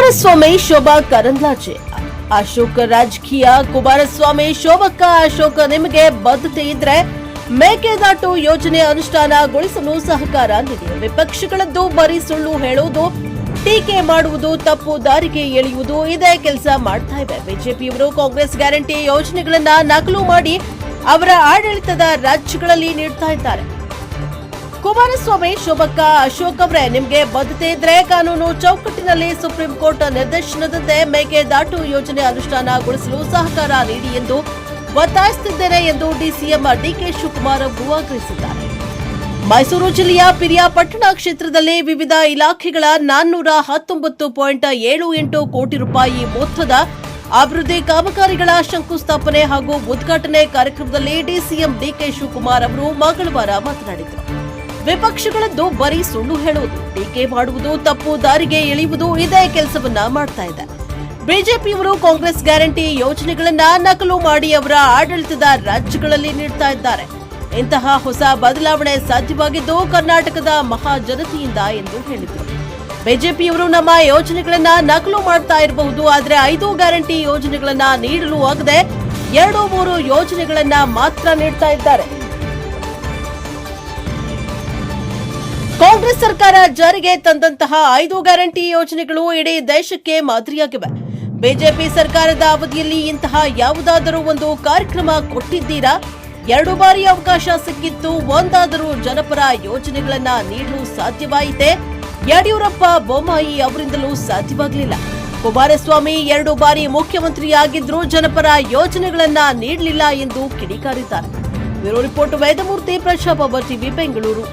ಕುಮಾರಸ್ವಾಮಿ ಶೋಭಾ ಕರಂದ್ಲಾಜೆ ಅಶೋಕ ರಾಜಕೀಯ. ಕುಮಾರಸ್ವಾಮಿ ಶೋಭಕ್ಕ ಅಶೋಕ ನಿಮಗೆ ಬದ್ಧತೆ ಇದ್ರೆ ಮೇಕೆದಾಟು ಯೋಜನೆ ಅನುಷ್ಠಾನಗೊಳಿಸಲು ಸಹಕಾರ ನೀಡಿ. ವಿಪಕ್ಷಗಳದ್ದು ಬರೀ ಸುಳ್ಳು ಹೇಳುವುದು, ಟೀಕೆ ಮಾಡುವುದು, ತಪ್ಪು ದಾರಿಗೆ ಎಳೆಯುವುದು ಇದೇ ಕೆಲಸ ಮಾಡ್ತಾ ಇವೆ. ಬಿಜೆಪಿಯವರು ಕಾಂಗ್ರೆಸ್ ಗ್ಯಾರಂಟಿ ಯೋಜನೆಗಳನ್ನ ನಕಲು ಮಾಡಿ ಅವರ ಆಡಳಿತದ ರಾಜ್ಯಗಳಲ್ಲಿ ನೀಡ್ತಾ ಇದ್ದಾರೆ. ಕುಮಾರಸ್ವಾಮಿ ಶೋಭಕ್ಕ ಅಶೋಕ್ ಅವರೇ ನಿಮಗೆ ಬದ್ಧತೆ ಇದ್ರೆ ಕಾನೂನು ಚೌಕಟ್ಟಿನಲ್ಲಿ ಸುಪ್ರೀಂ ಕೋರ್ಟ್ ನಿರ್ದೇಶನದಂತೆ ಮೇಕೆದಾಟು ಯೋಜನೆ ಅನುಷ್ಠಾನಗೊಳಿಸಲು ಸಹಕಾರ ನೀಡಿ ಎಂದು ಒತ್ತಾಯಿಸುತ್ತಿದ್ದೇನೆ ಎಂದು ಡಿಸಿಎಂ ಡಿಕೆ ಶಿವಕುಮಾರ್ ಅವರು ಆಗ್ರಹಿಸಿದ್ದಾರೆ. ಮೈಸೂರು ಜಿಲ್ಲೆಯ ಪಿರಿಯಾಪಟ್ಟಣ ಕ್ಷೇತ್ರದಲ್ಲಿ ವಿವಿಧ ಇಲಾಖೆಗಳ 419.78 ಕೋಟಿ ರೂಪಾಯಿ ಮೊತ್ತದ ಅಭಿವೃದ್ಧಿ ಕಾಮಗಾರಿಗಳ ಶಂಕುಸ್ಥಾಪನೆ ಹಾಗೂ ಉದ್ಘಾಟನೆ ಕಾರ್ಯಕ್ರಮದಲ್ಲಿ ಡಿಸಿಎಂ ಡಿಕೆ ಶಿವಕುಮಾರ್ ಅವರು ಮಂಗಳವಾರ ಮಾತನಾಡಿದರು. ವಿಪಕ್ಷಗಳದ್ದು ಬರೀ ಸುಳ್ಳು ಹೇಳುವುದು, ಟೀಕೆ ಮಾಡುವುದು, ತಪ್ಪು ದಾರಿಗೆ ಎಳೆಯುವುದು ಇದೇ ಕೆಲಸವನ್ನ ಮಾಡ್ತಾ ಇದೆ. ಬಿಜೆಪಿಯವರು ಕಾಂಗ್ರೆಸ್ ಗ್ಯಾರಂಟಿ ಯೋಜನೆಗಳನ್ನ ನಕಲು ಮಾಡಿ ಅವರ ಆಡಳಿತದ ರಾಜ್ಯಗಳಲ್ಲಿ ನೀಡ್ತಾ ಇದ್ದಾರೆ. ಇಂತಹ ಹೊಸ ಬದಲಾವಣೆ ಸಾಧ್ಯವಾಗಿದ್ದು ಕರ್ನಾಟಕದ ಮಹಾಜನತೆಯಿಂದ ಎಂದು ಹೇಳಿದರು. ಬಿಜೆಪಿಯವರು ನಮ್ಮ ಯೋಜನೆಗಳನ್ನ ನಕಲು ಮಾಡ್ತಾ ಇರಬಹುದು, ಆದರೆ 5 ಗ್ಯಾರಂಟಿ ಯೋಜನೆಗಳನ್ನ ನೀಡಲು ಆಗದೆ 2-3 ಯೋಜನೆಗಳನ್ನ ಮಾತ್ರ ನೀಡ್ತಾ ಇದ್ದಾರೆ. ಕಾಂಗ್ರೆಸ್ ಸರ್ಕಾರ ಜಾರಿಗೆ ತಂದಂತಹ 5 ಗ್ಯಾರಂಟಿ ಯೋಜನೆಗಳು ಇಡೀ ದೇಶಕ್ಕೆ ಮಾದರಿಯಾಗಿವೆ. ಬಿಜೆಪಿ ಸರ್ಕಾರದ ಅವಧಿಯಲ್ಲಿ ಇಂತಹ ಯಾವುದಾದರೂ ಒಂದು ಕಾರ್ಯಕ್ರಮ ಕೊಟ್ಟಿದ್ದೀರಾ? 2 ಬಾರಿ ಅವಕಾಶ ಸಿಕ್ಕಿತ್ತು, ಒಂದಾದರೂ ಜನಪರ ಯೋಜನೆಗಳನ್ನ ನೀಡಲು ಸಾಧ್ಯವಾಯಿತೆ? ಯಡಿಯೂರಪ್ಪ, ಬೊಮ್ಮಾಯಿ ಅವರಿಂದಲೂ ಸಾಧ್ಯವಾಗಲಿಲ್ಲ. ಕುಮಾರಸ್ವಾಮಿ 2 ಬಾರಿ ಮುಖ್ಯಮಂತ್ರಿಯಾಗಿದ್ರೂ ಜನಪರ ಯೋಜನೆಗಳನ್ನ ನೀಡಲಿಲ್ಲ ಎಂದು ಕಿಡಿಕಾರಿದ್ದಾರೆ. Bureau report Vedamurthy, Prajaprabha TV, Bengaluru.